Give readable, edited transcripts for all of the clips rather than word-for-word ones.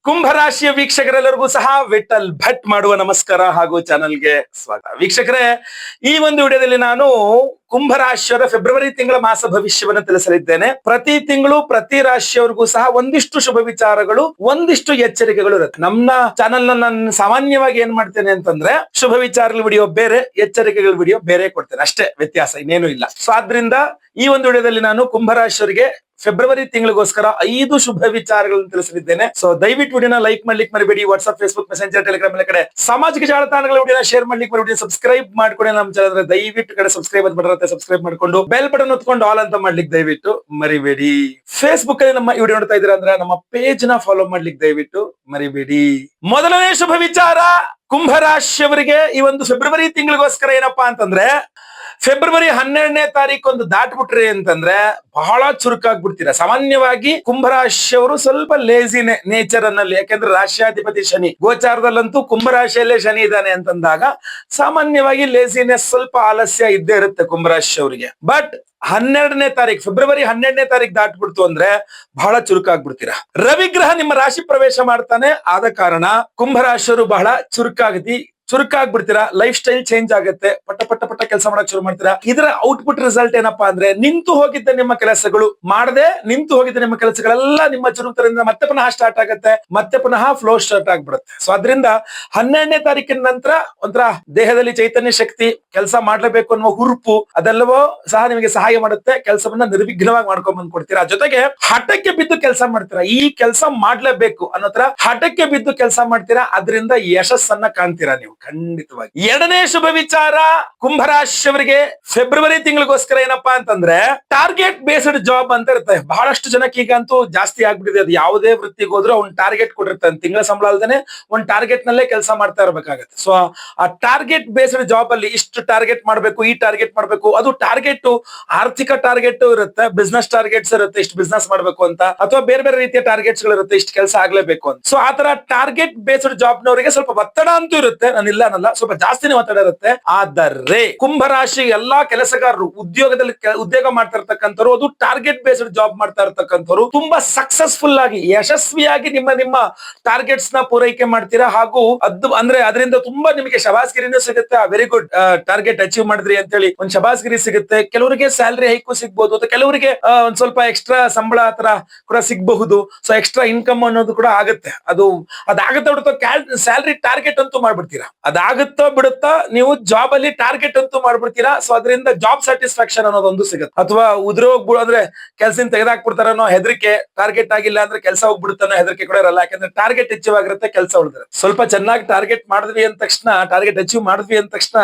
ಕುಂಭರಾಶಿಯ ವೀಕ್ಷಕರೆಲ್ಲರಿಗೂ ಸಹ ವಿಠಲ್ ಭಟ್ ಮಾಡುವ ನಮಸ್ಕಾರ ಹಾಗೂ ಚಾನಲ್ಗೆ ಸ್ವಾಗತ. ವೀಕ್ಷಕರೇ, ಈ ಒಂದು ವಿಡಿಯೋದಲ್ಲಿ ನಾನು ಕುಂಭರಾಶಿಯವರ ಫೆಬ್ರವರಿ ತಿಂಗಳ ಮಾಸ ಭವಿಷ್ಯವನ್ನು ತಿಳಿಸಲಿದ್ದೇನೆ. ಪ್ರತಿ ತಿಂಗಳು ಪ್ರತಿ ರಾಶಿಯವರಿಗೂ ಸಹ ಒಂದಿಷ್ಟು ಶುಭ ವಿಚಾರಗಳು, ಒಂದಿಷ್ಟು ಎಚ್ಚರಿಕೆಗಳು ಇರುತ್ತೆ. ನಮ್ಮ ಚಾನಲ್ ನಾನು ಸಾಮಾನ್ಯವಾಗಿ ಏನ್ ಮಾಡ್ತೇನೆ ಅಂತಂದ್ರೆ, ಶುಭ ವಿಚಾರಗಳ ವಿಡಿಯೋ ಬೇರೆ, ಎಚ್ಚರಿಕೆಗಳ ವಿಡಿಯೋ ಬೇರೆ ಕೊಡ್ತೇನೆ, ಅಷ್ಟೇ ವ್ಯತ್ಯಾಸ, ಇನ್ನೇನು ಇಲ್ಲ. ಸೊ ಆದ್ರಿಂದ ಈ ಒಂದು ವಿಡಿಯೋದಲ್ಲಿ ನಾನು ಕುಂಭರಾಶಿಯವರಿಗೆ ಫೆಬ್ರವರಿ ತಿಂಗಳಿಗೋಸ್ಕರ 5 ಶುಭ ವಿಚಾರಗಳನ್ನು ತಿಳಿಸಲಿದ್ದೇನೆ. ಸೊ ದಯವಿಟ್ಟು ವಿಡಿಯೋನ ಲೈಕ್ ಮಾಡ್ಲಿಕ್ಕೆ ಮರಿಬೇಡಿ. ವಾಟ್ಸ್ಆಪ್, ಫೇಸ್ಬುಕ್, ಮೆಸೆಂಜರ್, ಟೆಲಿಗ್ರಾಮ್ ಎಲ್ಲ ಕಡೆ ಸಾಮಾಜಿಕ ಜಾಲತಾಣಗಳ ವಿಡಿಯೋನ ಶೇರ್ ಮಾಡ್ಲಿಕ್ಕೆ ಮರಿಬೇಡಿ. ಸಬ್ಸ್ಕ್ರೈಬ್ ಮಾಡ್ಕೊಂಡು ನಮ್ಮ ಚಾನಲ್ ದಯವಿಟ್ಟು ಕಡೆ ಸಬ್ಸ್ಕ್ರೈಬ್ ಅಂತ ಬರುತ್ತೆ, ಸಬ್ಸ್ಕ್ರೈಬ್ ಮಾಡ್ಕೊಂಡು ಬೆಲ್ ಬಟನ್ ಒತ್ಕೊಂಡು ಆಲ್ ಅಂತ ಮಾಡ್ಲಿಕ್ಕೆ ದಯವಿಟ್ಟು ಮರಿಬೇಡಿ. ಫೇಸ್ಬುಕ್ ಅಲ್ಲಿ ನಮ್ಮ ವಿಡಿಯೋ ನೋಡ್ತಾ ಇದ್ದೀರಾ ಅಂದ್ರೆ ನಮ್ಮ ಪೇಜ್ ನ ಫಾಲೋ ಮಾಡ್ಲಿಕ್ಕೆ ದಯವಿಟ್ಟು ಮರಿಬೇಡಿ. ಮೊದಲನೇ ಶುಭ ವಿಚಾರ ಕುಂಭರಾಶಿಯವರಿಗೆ ಈ ಒಂದು ಫೆಬ್ರವರಿ ತಿಂಗಳಿಗೋಸ್ಕರ ಏನಪ್ಪಾ ಅಂತಂದ್ರೆ, ಫೆಬ್ರವರಿ 12ನೇ ತಾರೀಕು ಒಂದು ದಾಟ್ಬಿಟ್ರಿ ಅಂತಂದ್ರೆ ಬಹಳ ಚುರುಕಾಗ್ಬಿಡ್ತೀರಾ. ಸಾಮಾನ್ಯವಾಗಿ ಕುಂಭರಾಶಿಯವರು ಸ್ವಲ್ಪ ಲೇಜಿ ನೇಚರ್ ಅನ್ನಲ್ಲಿ, ಯಾಕೆಂದ್ರೆ ರಾಶ್ಯಾಧಿಪತಿ ಶನಿ ಗೋಚಾರದಲ್ಲಂತೂ ಕುಂಭರಾಶಿಯಲ್ಲೇ ಶನಿ ಇದ್ದಾನೆ ಅಂತಂದಾಗ ಸಾಮಾನ್ಯವಾಗಿ ಲೇಜಿನೆಸ್, ಸ್ವಲ್ಪ ಆಲಸ್ಯ ಇದ್ದೇ ಇರುತ್ತೆ ಕುಂಭರಾಶಿಯವರಿಗೆ. ಬಟ್ 12ನೇ ತಾರೀಕು, ಫೆಬ್ರವರಿ 12ನೇ ತಾರೀಕು ದಾಟ್ಬಿಡ್ತು ಅಂದ್ರೆ ಬಹಳ ಚುರುಕಾಗ್ಬಿಡ್ತೀರಾ. ರವಿಗ್ರಹ ನಿಮ್ಮ ರಾಶಿ ಪ್ರವೇಶ ಮಾಡ್ತಾನೆ. ಆದ ಕಾರಣ ಕುಂಭರಾಶಿಯವರು ಬಹಳ ಚುರುಕಾಗ್ಬಿಡ್ತೀರಾ. ಲೈಫ್ ಸ್ಟೈಲ್ ಚೇಂಜ್ ಆಗುತ್ತೆ. ಪಟ್ಟ ಪಟ್ಟ ಪಟ್ಟ ಕೆಲಸ ಮಾಡಕ್ ಶುರು ಮಾಡ್ತೀರಾ. ಇದರ ಔಟ್ಪುಟ್ ರಿಸಲ್ಟ್ ಏನಪ್ಪಾ ಅಂದ್ರೆ, ನಿಂತು ಹೋಗಿದ್ದ ನಿಮ್ಮ ಕೆಲಸಗಳು ನಿಂತು ಹೋಗಿದ್ದ ನಿಮ್ಮ ಕೆಲಸಗಳೆಲ್ಲ ನಿಮ್ಮ ಚುರುಕುತನದಿಂದ ಮತ್ತೆ ಪುನಃ ಸ್ಟಾರ್ಟ್ ಆಗುತ್ತೆ, ಮತ್ತೆ ಪುನಃ ಫ್ಲೋ ಸ್ಟಾರ್ಟ್ ಆಗ್ಬಿಡುತ್ತೆ. ಸೊ ಅದರಿಂದ 12ನೇ ತಾರೀಕಿನ ನಂತರ ಒಂಥರ ದೇಹದಲ್ಲಿ ಚೈತನ್ಯ ಶಕ್ತಿ, ಕೆಲಸ ಮಾಡ್ಲೇಬೇಕು ಅನ್ನುವ ಹುರುಪು ಅದೆಲ್ಲವೋ ಸಹ ನಿಮಗೆ ಸಹಾಯ ಮಾಡುತ್ತೆ. ಕೆಲಸವನ್ನ ನಿರ್ವಿಘ್ನವಾಗಿ ಮಾಡ್ಕೊಂಡ್ ಬಂದ್ಕೊಡ್ತೀರಾ. ಜೊತೆಗೆ ಹಠಕ್ಕೆ ಬಿದ್ದು ಕೆಲಸ ಮಾಡ್ತೀರಾ. ಈ ಕೆಲಸ ಮಾಡ್ಲೇಬೇಕು ಅನ್ನೋ ತರ ಹಠಕ್ಕೆ ಬಿದ್ದು ಕೆಲಸ ಮಾಡ್ತೀರಾ. ಅದರಿಂದ ಯಶಸ್ಸನ್ನ ಕಾಣ್ತೀರಾ ನೀವು ಖಂಡಿತವಾಗಿ. ಎರಡನೇ ಶುಭ ವಿಚಾರ ಕುಂಭರಾಶಿಯವರಿಗೆ ಫೆಬ್ರವರಿ ತಿಂಗಳಿಗೋಸ್ಕರ ಏನಪ್ಪಾ ಅಂತಂದ್ರೆ, ಟಾರ್ಗೆಟ್ ಬೇಸ್ಡ್ ಜಾಬ್ ಅಂತ ಇರುತ್ತೆ. ಬಹಳಷ್ಟು ಜನಕ್ಕೆ ಈಗಂತೂ ಜಾಸ್ತಿ ಆಗ್ಬಿಟ್ಟಿದೆ. ಅದು ಯಾವುದೇ ವೃತ್ತಿಗೆ ಹೋದ್ರೂ ಅವ್ನ್ ಟಾರ್ಗೆಟ್ ಕೊಟ್ಟಿರ್ತಾನೆ. ತಿಂಗಳ ಸಂಬಳ ಅಲ್ದೇನೆ ಒಂದ್ ಟಾರ್ಗೆಟ್ ನಲ್ಲೇ ಕೆಲಸ ಮಾಡ್ತಾ ಇರ್ಬೇಕಾಗತ್ತೆ. ಸೊ ಆ ಟಾರ್ಗೆಟ್ ಬೇಸ್ಡ್ ಜಾಬ್ ಅಲ್ಲಿ ಇಷ್ಟು ಟಾರ್ಗೆಟ್ ಮಾಡ್ಬೇಕು, ಈ ಟಾರ್ಗೆಟ್ ಮಾಡ್ಬೇಕು. ಅದು ಟಾರ್ಗೆಟ್ ಆರ್ಥಿಕ ಟಾರ್ಗೆಟ್ ಇರುತ್ತೆ, ಬಿಸ್ನೆಸ್ ಟಾರ್ಗೆಟ್ಸ್ ಇರುತ್ತೆ, ಇಷ್ಟು ಬಿಸ್ನೆಸ್ ಮಾಡ್ಬೇಕು ಅಂತ, ಅಥವಾ ಬೇರೆ ಬೇರೆ ರೀತಿಯ ಟಾರ್ಗೆಟ್ಸ್ ಗಳಿರುತ್ತೆ, ಇಷ್ಟು ಕೆಲಸ ಆಗ್ಲೇಬೇಕು ಅಂತ. ಸೊ ಆತರ ಟಾರ್ಗೆಟ್ ಬೇಸ್ಡ್ ಜಾಬ್ ನವರಿಗೆ ಸ್ವಲ್ಪ ಒತ್ತಡ ಅಂತೂ ಇರುತ್ತೆ, ನಾನು ಇಲ್ಲ ಅನ್ನಲ್ಲ, ಸ್ವಲ್ಪ ಜಾಸ್ತಿನೇ ಒತ್ತಡ ಇರುತ್ತೆ. ಆದರೆ ಕುಂಭರಾಶಿ ಎಲ್ಲಾ ಕೆಲಸಗಾರರು ಉದ್ಯೋಗ ಮಾಡ್ತಾ ಇರ್ತಕ್ಕಂಥವ್ರು, ಅದು ಟಾರ್ಗೆಟ್ ಬೇಸ್ಡ್ ಜಾಬ್ ಮಾಡ್ತಾ ಇರ್ತಕ್ಕಂಥವ್ರು ತುಂಬಾ ಸಕ್ಸಸ್ಫುಲ್ ಆಗಿ, ಯಶಸ್ವಿಯಾಗಿ ನಿಮ್ಮ ಟಾರ್ಗೆಟ್ಸ್ ನ ಪೂರೈಕೆ ಮಾಡ್ತೀರಾ. ಹಾಗೂ ಅಂದ್ರೆ ಅದರಿಂದ ತುಂಬಾ ನಿಮಗೆ ಶಬಾಸ್ಗಿರಿನೂ ಸಿಗುತ್ತೆ. ವೆರಿ ಗುಡ್, ಟಾರ್ಗೆಟ್ ಅಚೀವ್ ಮಾಡಿದ್ರಿ ಅಂತ ಹೇಳಿ ಒಂದು ಶಬಾಸ್ಗಿರಿ ಸಿಗುತ್ತೆ. ಕೆಲವರಿಗೆ ಸ್ಯಾಲರಿ ಹೈಕು ಸಿಗ್ಬಹುದು, ಅಥವಾ ಕೆಲವರಿಗೆ ಒಂದ್ ಸ್ವಲ್ಪ ಎಕ್ಸ್ಟ್ರಾ ಸಂಬಳ ಆತರ ಕೂಡ ಸಿಗಬಹುದು. ಸೊ ಎಕ್ಸ್ಟ್ರಾ ಇನ್ಕಮ್ ಅನ್ನೋದು ಕೂಡ ಆಗುತ್ತೆ. ಅದಾಗುತ್ತೆ ಬಿಡುತ್ತೋ, ಸ್ಯಾಲರಿ ಟಾರ್ಗೆಟ್ ಅಂತೂ ಮಾಡ್ಬಿಡ್ತೀರಾ. ಅದಾಗುತ್ತೋ ಬಿಡುತ್ತಾ, ನೀವು ಜಾಬ್ ಅಲ್ಲಿ ಟಾರ್ಗೆಟ್ ಅಂತೂ ಮಾಡ್ಬಿಡ್ತೀರಾ. ಸೊ ಅದರಿಂದ ಜಾಬ್ ಸ್ಯಾಟಿಸ್ಫ್ಯಾಕ್ಷನ್ ಅನ್ನೋದೊಂದು ಸಿಗುತ್ತೆ. ಅಥವಾ ಉದ್ರೋಗ್ಬಿಡು ಅಂದ್ರೆ ಕೆಲಸದಿಂದ ತೆಗೆದಾಕ್ಬಿಡ್ತಾರ ಅನ್ನೋ ಹೆದರಿಕೆ, ಟಾರ್ಗೆಟ್ ಆಗಿಲ್ಲ ಅಂದ್ರೆ ಕೆಲಸ ಹೋಗ್ಬಿಡುತ್ತೆ ಅನ್ನೋ ಹೆದರಿಕೆ ಕೂಡ ಇರಲ್ಲ. ಯಾಕಂದ್ರೆ ಟಾರ್ಗೆಟ್ ಅಚೀವ್ ಆಗಿರುತ್ತೆ, ಕೆಲಸ ಉಳಿದ್ರೆ. ಸ್ವಲ್ಪ ಚೆನ್ನಾಗಿ ಟಾರ್ಗೆಟ್ ಮಾಡಿದ್ವಿ ಅಂದ ತಕ್ಷಣ, ಟಾರ್ಗೆಟ್ ಅಚೀವ್ ಮಾಡಿದ್ವಿ ಅಂದ ತಕ್ಷಣ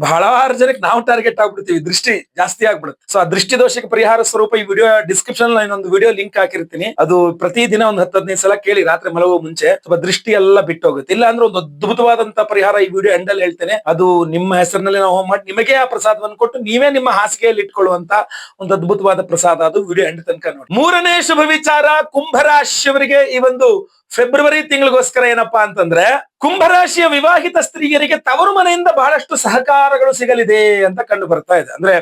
ಬಹಳಾರು ಜನಕ್ಕೆ ನಾವು ಟಾರ್ಗೆಟ್ ಆಗ್ಬಿಡ್ತೀವಿ, ದೃಷ್ಟಿ ಜಾಸ್ತಿ ಆಗ್ಬಿಡುತ್ತೆ. ಸೊ ಆ ದೃಷ್ಟಿ ದೋಷಕ್ಕೆ ಪರಿಹಾರ ಸ್ವರೂಪ ಈ ವಿಡಿಯೋ ಡಿಸ್ಕ್ರಿಪ್ಷನ್ ಇನ್ನೊಂದು ವಿಡಿಯೋ ಲಿಂಕ್ ಹಾಕಿರ್ತೀನಿ. ಅದು ಪ್ರತಿದಿನ ಒಂದು 10-15 ಸಲ ಕೇಳಿ, ರಾತ್ರಿ ಮಲಗುವ ಮುಂಚೆ. ಸ್ವಲ್ಪ ದೃಷ್ಟಿ ಎಲ್ಲ ಬಿಟ್ಟು ಹೋಗುತ್ತೆ. ಇಲ್ಲ ಅಂದ್ರೆ ಒಂದು ಅದ್ಭುತವಾದಂತ ಪರಿಹಾರ ಈ ವಿಡಿಯೋ ಎಂಡ್ ಅಲ್ಲಿ ಹೇಳ್ತೇನೆ. ಅದು ನಿಮ್ಮ ಹೆಸರಿನಲ್ಲಿ ನಾವು ಮಾಡಿ ನಿಮಗೆ ಆ ಪ್ರಸಾದವನ್ನು ಕೊಟ್ಟು ನೀವೇ ನಿಮ್ಮ ಹಾಸಿಗೆಯಲ್ಲಿ ಇಟ್ಕೊಳ್ಳುವಂತ ಒಂದು ಅದ್ಭುತವಾದ ಪ್ರಸಾದ. ಅದು ವಿಡಿಯೋ ಎಂಡ್ ತನಕ ನೋಡಿ. ಮೂರನೇ ಶುಭ ವಿಚಾರ ಕುಂಭರಾಶಿಯವರಿಗೆ ಈ ಒಂದು ಫೆಬ್ರವರಿ ತಿಂಗಳಿಗೋಸ್ಕರ ಏನಪ್ಪಾ ಅಂತಂದ್ರೆ, ಕುಂಭರಾಶಿಯ ವಿವಾಹಿತ ಸ್ತ್ರೀಯರಿಗೆ ತವರು ಮನೆಯಿಂದ ಬಹಳಷ್ಟು ಸಹಕಾರಗಳು ಸಿಗಲಿದೆ ಅಂತ ಕಂಡು ಬರ್ತಾ ಇದೆ. ಅಂದ್ರೆ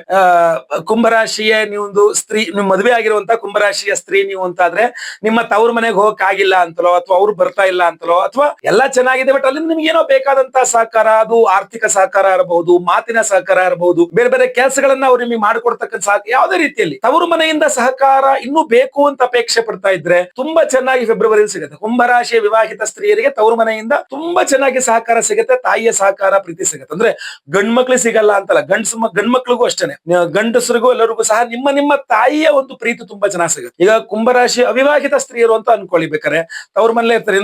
ಕುಂಭರಾಶಿಯ ನೀವೊಂದು ಸ್ತ್ರೀ, ನೀವು ಮದುವೆ ಆಗಿರುವಂತ ಕುಂಭರಾಶಿಯ ಸ್ತ್ರೀ ನೀವು ಅಂತಾದ್ರೆ, ನಿಮ್ಮ ತವರು ಮನೆಗೆ ಹೋಗಕ್ ಆಗಿಲ್ಲ ಅಂತಲೋ, ಅಥವಾ ಅವ್ರು ಬರ್ತಾ ಇಲ್ಲ ಅಂತಲೋ, ಅಥವಾ ಎಲ್ಲಾ ಚೆನ್ನಾಗಿದೆ ಬಟ್ ಅಲ್ಲಿ ನಿಮ್ಗೆ ಏನೋ ಬೇಕಾದಂತ ಸಹಕಾರ, ಅದು ಆರ್ಥಿಕ ಸಹಕಾರ ಇರಬಹುದು, ಮಾತಿನ ಸಹಕಾರ ಇರಬಹುದು, ಬೇರೆ ಬೇರೆ ಕೆಲಸಗಳನ್ನ ಅವ್ರು ನಿಮಗೆ ಮಾಡ್ಕೊಡ್ತಕ್ಕಂಥ ಯಾವುದೇ ರೀತಿಯಲ್ಲಿ ತವರು ಮನೆಯಿಂದ ಸಹಕಾರ ಇನ್ನೂ ಬೇಕು ಅಂತ ಅಪೇಕ್ಷೆ ಪಡ್ತಾ ಇದ್ರೆ ತುಂಬಾ ಚೆನ್ನಾಗಿ ಫೆಬ್ರವರಿ ಸಿಗುತ್ತೆ. ಕುಂಭರಾಶಿಯ ವಿವಾಹಿತ ಸ್ತ್ರೀಯರಿಗೆ ತವರು ಮನೆಯಿಂದ ತುಂಬಾ ಚೆನ್ನಾಗಿ ಸಹಕಾರ ಸಿಗುತ್ತೆ. ತಾಯಿಯ ಸಹಕಾರ, ಪ್ರೀತಿ ಸಿಗುತ್ತೆ. ಅಂದ್ರೆ ಗಂಡ್ ಮಕ್ಳಿಗೆ ಸಿಗಲ್ಲ ಅಂತಲ್ಲ, ಗಂಡ್ ಮಕ್ಳಿಗೂ ಅಷ್ಟೇನೆ, ಗಂಡಸರಿಗೂ ಎಲ್ಲರಿಗೂ ಸಹ ನಿಮ್ಮ ತಾಯಿಯ ಒಂದು ಪ್ರೀತಿ ತುಂಬಾ ಚೆನ್ನಾಗಿ ಸಿಗುತ್ತೆ. ಈಗ ಕುಂಭರಾಶಿ ಅವಿವಾಹಿತ ಸ್ತ್ರೀಯರು ಅಂತ ಅನ್ಕೊಳ್ಳಿ, ಬೇಕಾರೆ ತವ್ರ ಮನೇಲೆ ಇರ್ತಾರೆ,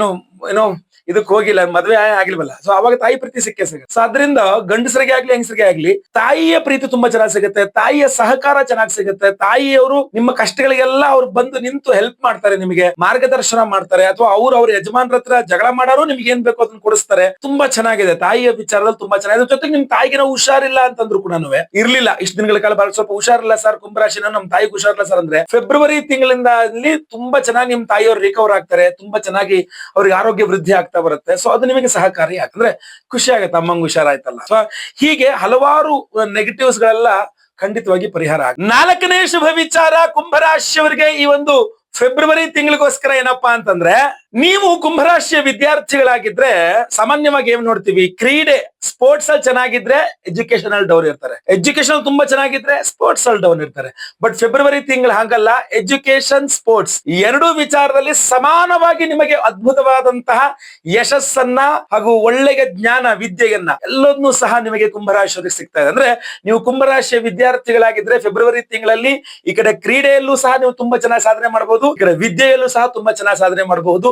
ಏನೋ ಇದಕ್ಕೆ ಹೋಗಿಲ್ಲ, ಮದ್ವೆ ಆಗಿಲ್ವಲ್ಲ. ಸೊ ಅವಾಗ ತಾಯಿ ಪ್ರೀತಿ ಸಿಕ್ಕೇ ಸಿಗುತ್ತೆ. ಸೊ ಅದರಿಂದ ಗಂಡಸರಿಗೆ ಆಗ್ಲಿ ಹೆಂಗಸರಿಗೆ ಆಗ್ಲಿ ತಾಯಿಯ ಪ್ರೀತಿ ತುಂಬಾ ಚೆನ್ನಾಗಿ ಸಿಗುತ್ತೆ, ತಾಯಿಯ ಸಹಕಾರ ಚೆನ್ನಾಗಿ ಸಿಗುತ್ತೆ. ತಾಯಿಯವರು ನಿಮ್ಮ ಕಷ್ಟಗಳಿಗೆಲ್ಲ ಅವ್ರು ಬಂದು ನಿಂತು ಹೆಲ್ಪ್ ಮಾಡ್ತಾರೆ, ನಿಮಗೆ ಮಾರ್ಗದರ್ಶನ ಮಾಡ್ತಾರೆ. ಅಥವಾ ಅವ್ರ ಯಜಮಾನ್ರ ಹತ್ರ ಜಗಳ ಮಾಡಾರು ನಿಮ್ಗೆ ಏನ್ ಬೇಕೋ ಅದನ್ನ ಕೊಡಿಸ್ತಾರೆ. ತುಂಬಾ ಚೆನ್ನಾಗಿದೆ ತಾಯಿಯ ವಿಚಾರದಲ್ಲಿ, ತುಂಬಾ ಚೆನ್ನಾಗಿದೆ. ಜೊತೆಗೆ ನಿಮ್ ತಾಯಿಗೆ ನಾವು ಹುಷಾರಿಲ್ಲ ಅಂತಂದ್ರು ಕೂಡ ಇರ್ಲಿಲ್ಲ ಇಷ್ಟು ದಿನಗಳ ಕಾಲ, ಬಹಳ ಸ್ವಲ್ಪ ಹುಷಾರಿಲ್ಲ ಸರ್ ಕುಂಭರಾಶಿನ, ನಮ್ ತಾಯಿಗೆ ಹುಷಾರಿಲ್ಲ ಸರ್ ಅಂದ್ರೆ ಫೆಬ್ರವರಿ ತಿಂಗಳಿಂದ ತುಂಬಾ ಚೆನ್ನಾಗಿ ನಿಮ್ ತಾಯಿಯವರು ರಿಕವರ್ ಆಗ್ತಾರೆ. ತುಂಬಾ ಚೆನ್ನಾಗಿ ಅವ್ರಿಗೆ ಆರೋಗ್ಯ ವೃದ್ಧಿ ಆಗ್ತಾ ಬರುತ್ತೆ. ಸೊ ಅದು ನಿಮಗೆ ಸಹಕಾರಿ, ಯಾಕಂದ್ರೆ ಖುಷಿ ಆಗುತ್ತೆ, ಅಮ್ಮಂಗ್ ಹುಷಾರಾಯ್ತಲ್ಲ. ಸೊ ಹೀಗೆ ಹಲವಾರು ನೆಗೆಟಿವ್ಸ್ ಗಳೆಲ್ಲ ಖಂಡಿತವಾಗಿ ಪರಿಹಾರ ಆಗುತ್ತೆ. ನಾಲ್ಕನೇ ಶುಭ ವಿಚಾರ ಕುಂಭರಾಶಿಯವರಿಗೆ ಈ ಒಂದು ಫೆಬ್ರವರಿ ತಿಂಗಳಿಗೋಸ್ಕರ ಏನಪ್ಪಾ ಅಂತಂದ್ರೆ, ನೀವು ಕುಂಭರಾಶಿಯ ವಿದ್ಯಾರ್ಥಿಗಳಾಗಿದ್ರೆ ಸಾಮಾನ್ಯವಾಗಿ ಏನ್ ನೋಡ್ತೀವಿ, ಕ್ರೀಡೆ ಸ್ಪೋರ್ಟ್ಸ್ ಅಲ್ಲಿ ಚೆನ್ನಾಗಿದ್ರೆ ಎಜುಕೇಶನ್ ಅಲ್ಲಿ ಡೌನ್ ಇರ್ತಾರೆ, ಎಜುಕೇಶನ್ ತುಂಬಾ ಚೆನ್ನಾಗಿದ್ರೆ ಸ್ಪೋರ್ಟ್ಸ್ ಅಲ್ಲಿ ಡೌನ್ ಇರ್ತಾರೆ. ಬಟ್ ಫೆಬ್ರವರಿ ತಿಂಗಳು ಹಾಗಲ್ಲ, ಎಜುಕೇಶನ್ ಸ್ಪೋರ್ಟ್ಸ್ ಎರಡೂ ವಿಚಾರದಲ್ಲಿ ಸಮಾನವಾಗಿ ನಿಮಗೆ ಅದ್ಭುತವಾದಂತಹ ಯಶಸ್ಸನ್ನ ಹಾಗೂ ಒಳ್ಳೆಯ ಜ್ಞಾನ ವಿದ್ಯೆಯನ್ನ ಎಲ್ಲದನ್ನೂ ಸಹ ನಿಮಗೆ ಕುಂಭರಾಶಿಯವರಿಗೆ ಸಿಗ್ತಾ ಇದೆ. ಅಂದ್ರೆ ನೀವು ಕುಂಭರಾಶಿಯ ವಿದ್ಯಾರ್ಥಿಗಳಾಗಿದ್ರೆ ಫೆಬ್ರವರಿ ತಿಂಗಳಲ್ಲಿ ಈ ಕಡೆ ಕ್ರೀಡೆಯಲ್ಲೂ ಸಹ ನೀವು ತುಂಬಾ ಚೆನ್ನಾಗಿ ಸಾಧನೆ ಮಾಡಬಹುದು, ಈ ಕಡೆ ವಿದ್ಯೆಯಲ್ಲೂ ಸಹ ತುಂಬಾ ಚೆನ್ನಾಗಿ ಸಾಧನೆ ಮಾಡಬಹುದು.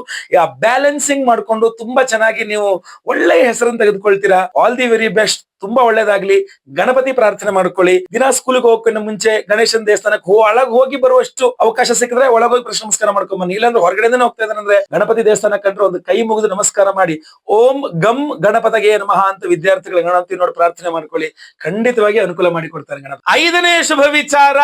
ಬ್ಯಾಲೆನ್ಸಿಂಗ್ ಮಾಡ್ಕೊಂಡು ತುಂಬಾ ಚೆನ್ನಾಗಿ ನೀವು ಒಳ್ಳೆಯ ಹೆಸರನ್ನು ತೆಗೆದುಕೊಳ್ತೀರಾ. All the very best. ತುಂಬಾ ಒಳ್ಳೇದಾಗ್ಲಿ. ಗಣಪತಿ ಪ್ರಾರ್ಥನೆ ಮಾಡ್ಕೊಳ್ಳಿ. ದಿನ ಸ್ಕೂಲ್ಗೆ ಹೋಗೋಕ್ಕಿಂತ ಮುಂಚೆ ಗಣೇಶನ ದೇವಸ್ಥಾನಕ್ಕೆ ಒಳಗೆ ಹೋಗಿ ಬರುವಷ್ಟು ಅವಕಾಶ ಸಿಕ್ಕಿದ್ರೆ ಒಳಗೋಗಿ ಪ್ರಶ್ನೆ ನಮಸ್ಕಾರ ಮಾಡ್ಕೊಂಡ್ ಬನ್ನಿ. ಇಲ್ಲಾಂದ್ರೆ ಹೊರಗಡೆನೇ ಹೋಗ್ತಾ ಇದ್ದಾನೆ ಅಂದ್ರೆ ಗಣಪತಿ ದೇವಸ್ಥಾನ ಕಂಡ್ರೆ ಒಂದು ಕೈ ಮುಗಿದು ನಮಸ್ಕಾರ ಮಾಡಿ ಓಂ ಗಂ ಗಣಪತಿಗೆ ನಮಃ ಅಂತ ವಿದ್ಯಾರ್ಥಿಗಳ ಗಣಪತಿ ನೋಡಿ ಪ್ರಾರ್ಥನೆ ಮಾಡ್ಕೊಳ್ಳಿ. ಖಂಡಿತವಾಗಿ ಅನುಕೂಲ ಮಾಡಿಕೊಡ್ತಾರೆ ಗಣಪತಿ. 5ನೇ ಶುಭ ವಿಚಾರ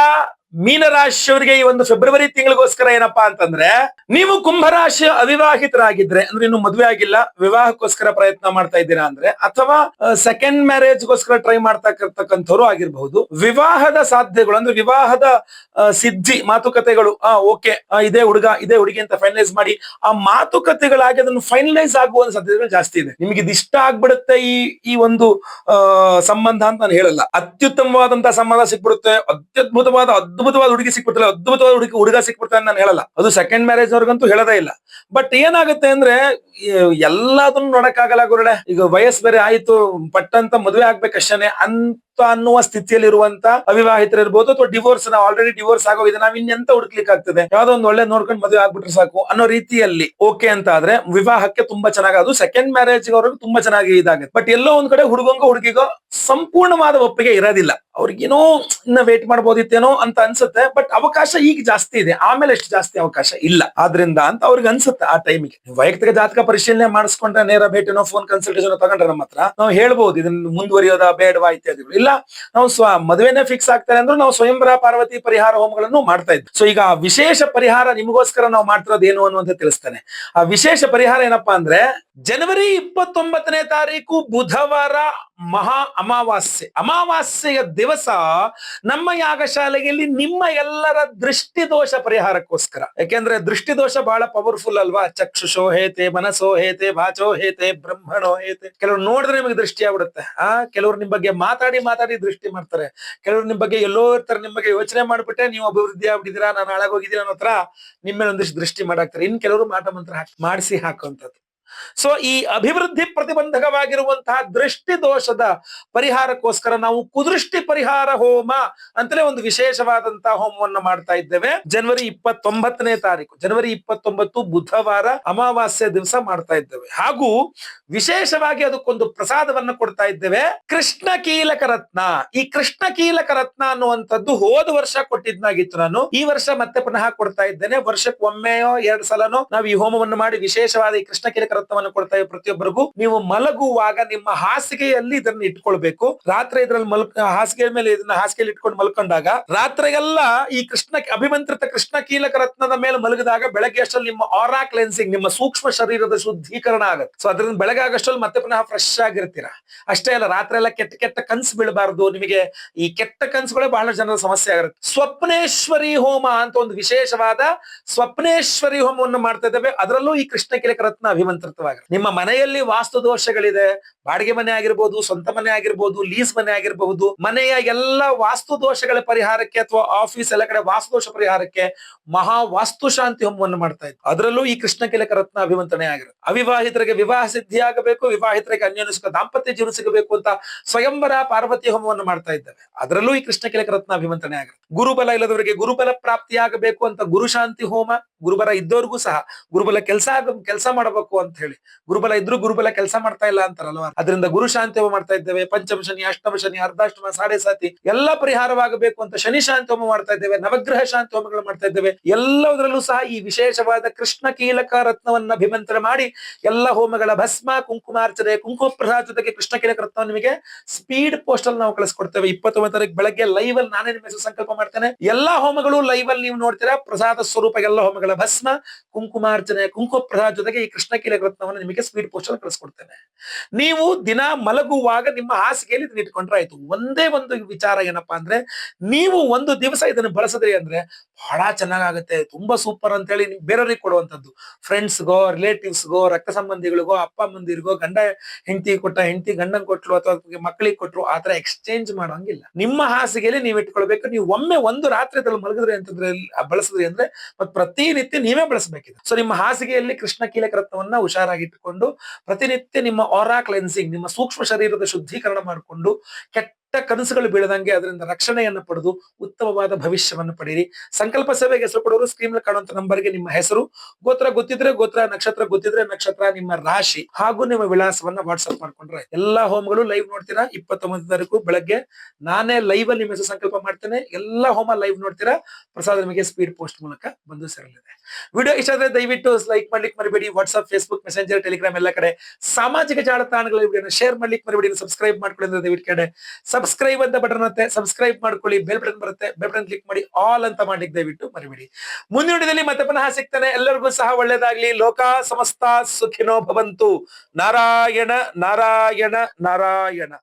ಮೀನರಾಶಿಯವರಿಗೆ ಈ ಒಂದು ಫೆಬ್ರವರಿ ತಿಂಗಳಿಗೋಸ್ಕರ ಏನಪ್ಪಾ ಅಂತಂದ್ರೆ, ನೀವು ಕುಂಭರಾಶಿಯ ಅವಿವಾಹಿತರಾಗಿದ್ರೆ ಅಂದ್ರೆ ಇನ್ನು ಮದುವೆ ಆಗಿಲ್ಲ, ವಿವಾಹಕ್ಕೋಸ್ಕರ ಪ್ರಯತ್ನ ಮಾಡ್ತಾ ಇದ್ದೀರಾ ಅಂದ್ರೆ, ಅಥವಾ ಸೆಕೆಂಡ್ ಮ್ಯಾರೇಜ್ ಗೋಸ್ಕರ ಟ್ರೈ ಮಾಡ್ತಕ್ಕಂಥವ್ರು ಆಗಿರಬಹುದು, ವಿವಾಹದ ಸಾಧ್ಯಗಳು ಅಂದ್ರೆ ವಿವಾಹದ ಸಿದ್ಧಿ ಮಾತುಕತೆಗಳು ಓಕೆ ಇದೇ ಹುಡುಗ ಇದೇ ಹುಡುಗಿ ಅಂತ ಫೈನಲೈಸ್ ಮಾಡಿ ಆ ಮಾತುಕತೆಗಳಾಗಿ ಅದನ್ನು ಫೈನಲೈಸ್ ಆಗುವ ಸಾಧ್ಯತೆಗಳು ಜಾಸ್ತಿ ಇದೆ. ನಿಮಗೆ ಇದು ಇಷ್ಟ ಆಗ್ಬಿಡುತ್ತೆ ಈ ಒಂದು ಸಂಬಂಧ ಅಂತ ನಾನು ಹೇಳಲ್ಲ. ಅತ್ಯುತ್ತಮವಾದಂತಹ ಸಂಬಂಧ ಸಿಕ್ಬಿಡುತ್ತೆ, ಅದ್ಭುತವಾದ ಹುಡುಗಿ ಸಿಕ್ಬಿಡ್ತಲ್ಲ, ಅದ್ಭುತವಾದ ಹುಡುಗ ಸಿಕ್ಬಿಡ್ತಾನೆ ನಾನು ಹೇಳಲ್ಲ. ಅದು ಸೆಕೆಂಡ್ ಮ್ಯಾರೇಜ್ ಅವ್ರಿಗಂತೂ ಹೇಳೋದೇ ಇಲ್ಲ. ಬಟ್ ಏನಾಗುತ್ತೆ ಅಂದ್ರೆ ಎಲ್ಲದನ್ನು ನೋಡಕ್ಕಾಗಲ್ಲ ಗುರುಡೆ. ಈಗ ವಯಸ್ಸು ಬೇರೆ ಆಯ್ತು, ಪಟ್ಟಂತ ಮದುವೆ ಆಗ್ಬೇಕಷ್ಟೇ ಅನ್ನುವ ಸ್ಥಿತಿಯಲ್ಲಿ ಇರುವಂತ ಅವಿವಾಹಿತರು ಇರ್ಬೋದು, ಅಥವಾ ಡಿವೋರ್ಸ್, ನಾವು ಆಲ್ರೆಡಿ ಡಿವೋರ್ಸ್ ಆಗೋಗಿದೆ, ನಾವ್ ಇನ್ನೆಂತ ಹುಡುಕ್ಲಿಕ್ಕೆ ಆಗ್ತದೆ, ಯಾವ್ದೋ ಒಂದು ಒಳ್ಳೆ ನೋಡ್ಕೊಂಡು ಮದುವೆ ಆಗ್ಬಿಟ್ರೆ ಸಾಕು ಅನ್ನೋ ರೀತಿಯಲ್ಲಿ ಓಕೆ ಅಂತ ಆದ್ರೆ ವಿವಾಹಕ್ಕೆ ತುಂಬಾ ಚೆನ್ನಾಗಿ, ಅದು ಸೆಕೆಂಡ್ ಮ್ಯಾರೇಜ್ ಅವ್ರಿಗೆ ತುಂಬಾ ಚೆನ್ನಾಗಿ ಇದಾಗುತ್ತೆ. ಬಟ್ ಎಲ್ಲೋ ಒಂದ್ ಕಡೆ ಹುಡುಗಿಗೋ ಸಂಪೂರ್ಣವಾದ ಒಪ್ಪಿಗೆ ಇರೋದಿಲ್ಲ. ಅವ್ರಿಗೇನೋ ಇನ್ನ ವೇಟ್ ಮಾಡ್ಬೋದಿತ್ತೇನೋ ಅಂತ ಅನ್ಸುತ್ತೆ. ಬಟ್ ಅವಕಾಶ ಈಗ ಜಾಸ್ತಿ ಇದೆ, ಆಮೇಲೆ ಎಷ್ಟು ಜಾಸ್ತಿ ಅವಕಾಶ ಇಲ್ಲ. ಆದ್ರಿಂದ ಅಂತ ಅವ್ರಿಗೆ ಅನ್ಸುತ್ತೆ ಆ ಟೈಮಿಗೆ. ವೈಯಕ್ತಿಕ ಜಾತಕ ಪರಿಶೀಲನೆ ಮಾಡಿಸ್ಕೊಂಡ್ರೆ, ನೇರ ಭೇಟಿನೋ ಫೋನ್ ಕನ್ಸಲ್ಟೇಷನ್ ತಗೊಂಡ್ರೆ ನಮ್ಮ ಹತ್ರ ನಾವು ಹೇಳ್ಬಹುದು ಇದನ್ನ ಮುಂದುವರಿಯೋದಾ ಬೇಡವಾ ಇತ್ಯಾದಿಗಳು. ಇಲ್ಲ ನಾವು ಮದುವೆನೇ ಫಿಕ್ಸ್ ಆಗ್ತಾರೆ ಅಂದ್ರೆ ನಾವು ಸ್ವಯಂವರ ಪಾರ್ವತಿ ಪರಿಹಾರ ಹೋಮಗಳನ್ನು ಮಾಡ್ತಾ ಇದ್ವಿ. ಸೊ ಈಗ ವಿಶೇಷ ಪರಿಹಾರ ನಿಮಗೋಸ್ಕರ ನಾವು ಮಾಡ್ತಿರೋದು ಏನು ಅನ್ನುವಂತ ತಿಳಿಸ್ತೇನೆ. ಆ ವಿಶೇಷ ಪರಿಹಾರ ಏನಪ್ಪಾ ಅಂದ್ರೆ, ಜನವರಿ 29ನೇ ತಾರೀಕು ಬುಧವಾರ ಮಹಾ ಅಮಾವಾಸ್ಯೆಯ ದಿವಸ ನಮ್ಮ ಯಾಗಶಾಲೆಯಲ್ಲಿ ನಿಮ್ಮ ಎಲ್ಲರ ದೃಷ್ಟಿ ದೋಷ ಪರಿಹಾರಕ್ಕೋಸ್ಕರ, ಯಾಕೆಂದ್ರೆ ದೃಷ್ಟಿ ದೋಷ ಬಹಳ ಪವರ್ಫುಲ್ ಅಲ್ವಾ. ಚಕ್ಷುಷೋ ಹೇತೆ, ಮನಸ್ಸೋ ಹೇತೆ, ವಾಚೋ ಹೇತೆ, ಬ್ರಹ್ಮಣೋ ಹೇತೆ. ಕೆಲವರು ನೋಡಿದ್ರೆ ನಿಮಗೆ ದೃಷ್ಟಿ ಆಗ್ಬಿಡುತ್ತೆ. ಕೆಲವರು ನಿಮ್ ಬಗ್ಗೆ ಮಾತಾಡಿ ದೃಷ್ಟಿ ಮಾಡ್ತಾರೆ. ಕೆಲವರು ನಿಮ್ ಬಗ್ಗೆ ಎಲ್ಲೋ ಇರ್ತಾರೆ, ನಿಮ್ ಬಗ್ಗೆ ಯೋಚನೆ ಮಾಡ್ಬಿಟ್ಟೆ ನೀವು ಅಭಿವೃದ್ಧಿ ಆಗ್ಬಿಟ್ಟಿದ್ದೀರಾ, ನಾನು ಹಾಳಾಗೋಗಿದ್ದೀರಾ ಅನ್ನೋ ಹತ್ರ ನಿಮ್ಮೇಲೆ ಒಂದಿಷ್ಟು ದೃಷ್ಟಿ ಮಾಡಾಕ್ತಾರೆ. ಇನ್ ಕೆಲವರು ಮಾಟ ಮಂತ್ರ ಮಾಡಿಸಿ ಹಾಕುವಂಥದ್ದು. ಸೊ ಈ ಅಭಿವೃದ್ಧಿ ಪ್ರತಿಬಂಧಕವಾಗಿರುವಂತಹ ದೃಷ್ಟಿ ದೋಷದ ಪರಿಹಾರಕ್ಕೋಸ್ಕರ ನಾವು ಕುದೃಷ್ಟಿ ಪರಿಹಾರ ಹೋಮ ಅಂತಲೇ ಒಂದು ವಿಶೇಷವಾದಂತಹ ಹೋಮವನ್ನು ಮಾಡ್ತಾ ಇದ್ದೇವೆ. ಜನವರಿ 29ನೇ ತಾರೀಕು, ಜನವರಿ 29 ಬುಧವಾರ ಅಮಾವಾಸ್ಯೆ ದಿವಸ ಮಾಡ್ತಾ ಇದ್ದೇವೆ. ಹಾಗೂ ವಿಶೇಷವಾಗಿ ಅದಕ್ಕೊಂದು ಪ್ರಸಾದವನ್ನು ಕೊಡ್ತಾ ಇದ್ದೇವೆ, ಕೃಷ್ಣ ಕೀಲಕ ರತ್ನ. ಈ ಕೃಷ್ಣ ಕೀಲಕ ರತ್ನ ಅನ್ನುವಂಥದ್ದು ಹೋದ ವರ್ಷ ಕೊಟ್ಟಿದ್ನಾಗಿತ್ತು, ನಾನು ಈ ವರ್ಷ ಮತ್ತೆ ಪುನಃ ಕೊಡ್ತಾ ಇದ್ದೇನೆ. ವರ್ಷಕ್ಕೆ ಒಮ್ಮೆಯೋ 2 ಸಲನೋ ನಾವು ಈ ಹೋಮವನ್ನು ಮಾಡಿ ವಿಶೇಷವಾದ ಈ ಕೃಷ್ಣ ಕೀಲಕ ರತ್ನವನ್ನು ಕೊಡ್ತಾ ಇದ್ದೇವೆ ಪ್ರತಿಯೊಬ್ಬರಿಗೂ. ನೀವು ಮಲಗುವಾಗ ನಿಮ್ಮ ಹಾಸಿಗೆಯಲ್ಲಿ ಇದನ್ನು ಇಟ್ಕೊಳ್ಬೇಕು. ರಾತ್ರಿ ಇದ್ರಲ್ಲಿ ಹಾಸಿಗೆ ಮೇಲೆ ಇದನ್ನ ಹಾಸಿಗೆಯಲ್ಲಿ ಇಟ್ಕೊಂಡು ಮಲ್ಕೊಂಡಾಗ ರಾತ್ರಿಗೆಲ್ಲ ಈ ಅಭಿಮಂತ್ರಿತ ಕೃಷ್ಣ ಕೀಲಕ ರತ್ನದ ಮೇಲೆ ಮಲಗಿದಾಗ ಬೆಳಗ್ಗೆ ಅಷ್ಟರಲ್ಲಿ ನಿಮ್ಮ ಆರಾ ಕ್ಲೆನ್ಸಿಂಗ್, ನಿಮ್ಮ ಸೂಕ್ಷ್ಮ ಶರೀರದ ಶುದ್ಧೀಕರಣ ಆಗುತ್ತೆ. ಸೊ ಅದರಿಂದ ಬೆಳಗ್ಗೆ ಆಗಷ್ಟಲ್ಲಿ ಮತ್ತೆ ಪುನಃ ಫ್ರೆಶ್ ಆಗಿರ್ತೀರಾ. ಅಷ್ಟೇ ಅಲ್ಲ, ರಾತ್ರಿ ಎಲ್ಲ ಕೆಟ್ಟ ಕನ್ಸು ಬೀಳಬಾರ್ದು ನಿಮಗೆ. ಈ ಕೆಟ್ಟ ಕನ್ಸುಗಳೇ ಬಹಳ ಜನರ ಸಮಸ್ಯೆ ಆಗಿರುತ್ತೆ. ಸ್ವಪ್ನೇಶ್ವರಿ ಹೋಮ ಅಂತ ಒಂದು ವಿಶೇಷವಾದ ಸ್ವಪ್ನೇಶ್ವರಿ ಹೋಮವನ್ನು ಮಾಡ್ತಾ ಇದ್ದೇವೆ. ಅದರಲ್ಲೂ ಈ ಕೃಷ್ಣ ಕೀಲಕ ರತ್ನ ಅಭಿಮಂತ್ರಿತವಾಗಿರುತ್ತೆ. ನಿಮ್ಮ ಮನೆಯಲ್ಲಿ ವಾಸ್ತು ದೋಷಗಳಿದೆ, ಬಾಡಿಗೆ ಮನೆ ಆಗಿರ್ಬೋದು, ಸ್ವಂತ ಮನೆ ಆಗಿರ್ಬೋದು, ಲೀಸ್ ಮನೆ ಆಗಿರಬಹುದು, ಮನೆಯ ಎಲ್ಲ ವಾಸ್ತು ದೋಷಗಳ ಪರಿಹಾರಕ್ಕೆ ಅಥವಾ ಆಫೀಸ್ ಎಲ್ಲ ಕಡೆ ವಾಸ್ತು ದೋಷ ಪರಿಹಾರಕ್ಕೆ ಮಹಾ ವಾಸ್ತು ಶಾಂತಿ ಹೋಮವನ್ನು ಮಾಡ್ತಾ ಇದ್ವಿ. ಅದರಲ್ಲೂ ಈ ಕೃಷ್ಣ ಕೀಲಕ ರತ್ನ ಅಭಿಮಂತ್ರಣೆ ಆಗಿರುತ್ತೆ. ಅವಿವಾಹಿತರಿಗೆ ವಿವಾಹ ಸಿದ್ಧಿ ಆಗಬೇಕು, ವಿವಾಹಿತರಿಗೆ ಅನ್ಯೋನ್ಯ ದಾಂಪತ್ಯ ಜೀವನ ಸಿಗಬೇಕು ಅಂತ ಸ್ವಯಂವರ ಪಾರ್ವತಿ ಹೋಮವನ್ನು ಮಾಡ್ತಾ ಇದ್ದೇವೆ. ಅದರಲ್ಲೂ ಈ ಕೃಷ್ಣ ಕೀಲಕ ರತ್ನ ಅಭಿಮಂತ್ರಣೆ ಆಗಿರುತ್ತೆ. ಗುರುಬಲ ಇಲ್ಲದವರಿಗೆ ಗುರುಬಲ ಪ್ರಾಪ್ತಿಯಾಗಬೇಕು ಅಂತ ಗುರುಶಾಂತಿ ಹೋಮ, ಗುರುಬಲ ಇದ್ದವ್ರಿಗೂ ಸಹ ಗುರುಬಲ ಕೆಲಸ ಮಾಡಬೇಕು ಅಂತ ಹೇಳಿ, ಗುರುಬಲ ಇದ್ರು ಗುರುಬಲ ಕೆಲಸ ಮಾಡ್ತಾ ಇಲ್ಲ ಅಂತಾರಲ್ವ, ಅದರಿಂದ ಗುರು ಶಾಂತಿ ಹೋಮ ಮಾಡ್ತಾ ಇದ್ದೇವೆ. ಪಂಚಮ ಶನಿ, ಅಷ್ಟಮ ಶನಿ, ಅರ್ಧಾಷ್ಟಮ, ಸಾಡೆ ಸಾತಿ ಎಲ್ಲ ಪರಿಹಾರವಾಗಬೇಕು ಅಂತ ಶನಿ ಶಾಂತಿ ಹೋಮ ಮಾಡ್ತಾ ಇದ್ದೇವೆ. ನವಗ್ರಹ ಶಾಂತಿ ಹೋಮಗಳು ಮಾಡ್ತಾ ಇದ್ದೇವೆ. ಎಲ್ಲದರಲ್ಲೂ ಸಹ ಈ ವಿಶೇಷವಾದ ಕೃಷ್ಣ ಕೀಲಕ ರತ್ನವನ್ನು ಅಭಿಮಂತ್ರಣ ಮಾಡಿ ಎಲ್ಲ ಹೋಮಗಳ ಭಸ್ಮ, ಕುಂಕುಮಾರ್ಚನೆ, ಕುಂಕುಮ ಪ್ರಸಾದ ಜೊತೆಗೆ ಕೃಷ್ಣ ಕೀಲಕ ರತ್ನವನ್ನು ನಿಮಗೆ ಸ್ಪೀಡ್ ಪೋಸ್ಟ್ ಅಲ್ಲಿ ನಾವು ಕಳಿಸ್ಕೊಡ್ತೇವೆ. 29 ತಾರೀಕು ಬೆಳಗ್ಗೆ ಲೈವ್ ಅಲ್ಲಿ ನಾನೇ ನಿಮ್ಮ ಹೆಸರು ಸಂಕಲ್ಪ ಮಾಡ್ತೇನೆ. ಎಲ್ಲಾ ಹೋಮಗಳು ಲೈವ್ ಅಲ್ಲಿ ನೀವು ನೋಡ್ತೀರಾ. ಪ್ರಸಾದ ಸ್ವರೂಪ ಎಲ್ಲ ಹೋಮಗಳ ಮಂಗಳ ಭಸ್ಮ, ಕುಂಕುಮಾರ್ಚನೆ, ಕುಂಕುಮ ಜೊತೆಗೆ ಈ ಕೃಷ್ಣ ಕೀಲಕ ರತ್ನವನ್ನು ನಿಮಗೆ ಸ್ಪೀಡ್ ಪೋಸ್ಟ್ ಅಲ್ಲಿ ಕಳಿಸ್ಕೊಡ್ತೇನೆ. ನೀವು ದಿನ ಮಲಗುವಾಗ ನಿಮ್ಮ ಹಾಸಿಗೆಯಲ್ಲಿ ಇದನ್ನ ಇಟ್ಕೊಂಡ್ರೆ ಆಯ್ತು. ಒಂದೇ ಒಂದು ವಿಚಾರ ಏನಪ್ಪಾ ಅಂದ್ರೆ, ನೀವು ಒಂದು ದಿವಸ ಇದನ್ನು ಬಳಸಿದ್ರಿ ಅಂದ್ರೆ ಬಹಳ ಚೆನ್ನಾಗಾಗುತ್ತೆ, ತುಂಬಾ ಸೂಪರ್ ಅಂತ ಹೇಳಿ ಬೇರೆಯವ್ರಿಗೆ ಕೊಡುವಂತದ್ದು. ಫ್ರೆಂಡ್ಸ್ಗೋ, ರಿಲೇಟಿವ್ಸ್ಗೋ, ರಕ್ತ ಸಂಬಂಧಿಗಳಿಗೋ, ಅಪ್ಪ ಅಮ್ಮಂದಿರಿಗೋ, ಗಂಡ ಹೆಂಡತಿ ಕೊಟ್ಟ, ಹೆಂಡತಿ ಗಂಡನ್ ಕೊಟ್ಲು, ಅಥವಾ ಮಕ್ಕಳಿಗೆ ಕೊಟ್ರು, ಆತರ ಎಕ್ಸ್ಚೇಂಜ್ ಮಾಡೋಂಗಿಲ್ಲ. ನಿಮ್ಮ ಹಾಸಿಗೆಯಲ್ಲಿ ನೀವು ಇಟ್ಕೊಳ್ಬೇಕು. ನೀವು ಒಮ್ಮೆ ಒಂದು ರಾತ್ರಿ ಅದ್ರಲ್ಲಿ ಮಲಗಿದ್ರಿ ಅಂತಂದ್ರೆ, ಬಳಸಿದ್ರಿ ಅಂದ್ರೆ ಮತ್ತೆ ಪ್ರತಿನಿತ್ಯ ನೀವೇ ಬಳಸಬೇಕಿದೆ. ಸೊ ನಿಮ್ಮ ಹಾಸಿಗೆಯಲ್ಲಿ ಕೃಷ್ಣ ಕೀಲಕ ರತ್ನವನ್ನ ಹುಷಾರಾಗಿ ಇಟ್ಟುಕೊಂಡು ಪ್ರತಿನಿತ್ಯ ನಿಮ್ಮ ಆರಾ ಕ್ಲೆನ್ಸಿಂಗ್, ನಿಮ್ಮ ಸೂಕ್ಷ್ಮ ಶರೀರದ ಶುದ್ಧೀಕರಣ ಮಾಡಿಕೊಂಡು, ಕೆಟ್ಟ ಕನಸುಗಳು ಬೀಳದಂಗೆ ಅದರಿಂದ ರಕ್ಷಣೆಯನ್ನು ಪಡೆದು ಉತ್ತಮವಾದ ಭವಿಷ್ಯವನ್ನು ಪಡೆಯಿರಿ. ಸಂಕಲ್ಪ ಸೇವೆಗೆ ಹೆಸರು ಕೊಡೋರು ಸ್ಕ್ರೀನ್ ಕಾಣುವಂತ ನಂಬರ್ಗೆ ನಿಮ್ಮ ಹೆಸರು, ಗೋತ್ರ ಗೊತ್ತಿದ್ರೆ ಗೋತ್ರ, ನಕ್ಷತ್ರ ಗೊತ್ತಿದ್ರೆ ನಕ್ಷತ್ರ, ನಿಮ್ಮ ರಾಶಿ ಹಾಗೂ ನಿಮ್ಮ ವಿಳಾಸವನ್ನ ವಾಟ್ಸ್ಆಪ್ ಮಾಡ್ಕೊಂಡ್ರೆ ಎಲ್ಲಾ ಹೋಮಗಳು ಲೈವ್ ನೋಡ್ತೀರಾ. 29 ತಾರೀಕು ಬೆಳಗ್ಗೆ ನಾನೇ ಲೈವ್ ಅಲ್ಲಿ ನಿಮ್ಮ ಹೆಸರು ಸಂಕಲ್ಪ ಮಾಡ್ತೇನೆ. ಎಲ್ಲಾ ಹೋಮ ಲೈವ್ ನೋಡ್ತೀರಾ. ಪ್ರಸಾದ ನಿಮಗೆ ಸ್ಪೀಡ್ ಪೋಸ್ಟ್ ಮೂಲಕ ಬಂದು ಸೇರಲಿದೆ. ವಿಡಿಯೋ ಇಷ್ಟ ಆದ್ರೆ ದಯವಿಟ್ಟು ಲೈಕ್ ಮಾಡ್ಲಿಕ್ಕೆ ಮರಿಬೇಡಿ. ವಾಟ್ಸ್ಆಪ್, ಫೇಸ್ಬುಕ್, ಮೆಸೆಂಜರ್, ಟೆಲಿಗ್ರಾಮ್ ಎಲ್ಲ ಕಡೆ ಸಾಮಾಜಿಕ ಜಾಲತಾಣಗಳಲ್ಲಿ ವಿಡಿಯೋನ ಶೇರ್ ಮಾಡ್ಲಿಕ್ಕೆ ಮರಿಬೇಡಿ. ಸಬ್ಸ್ಕ್ರೈಬ್ ಮಾಡ್ಕೊಳ್ಳಿ ಅಂದ್ರೆ ದಯವಿಟ್ಟು ಕಡೆ ಸಬ್ಸ್ಕ್ರೈಬ್ ಅಂತ ಬಟನ್ ಮತ್ತೆ ಸಬ್ಸ್ಕ್ರೈಬ್ ಮಾಡ್ಕೊಳ್ಳಿ. ಬೆಲ್ ಬಟನ್ ಬರುತ್ತೆ, ಬೆಲ್ ಬಟನ್ ಕ್ಲಿಕ್ ಮಾಡಿ ಆಲ್ ಅಂತ ಮಾಡ್ಲಿಕ್ಕೆ ದಯವಿಟ್ಟು ಮರಿಬೇಡಿ. ಮುಂದಿನ ವಿಡಿಯೋದಲ್ಲಿ ಮತ್ತೆ ಪುನಃ ಸಿಗ್ತಾನೆ. ಎಲ್ಲರಿಗೂ ಸಹ ಒಳ್ಳೇದಾಗ್ಲಿ. ಲೋಕ ಸಮಸ್ತ ಸುಖಿನೋ ಭವಂತು. ನಾರಾಯಣ ನಾರಾಯಣ ನಾರಾಯಣ.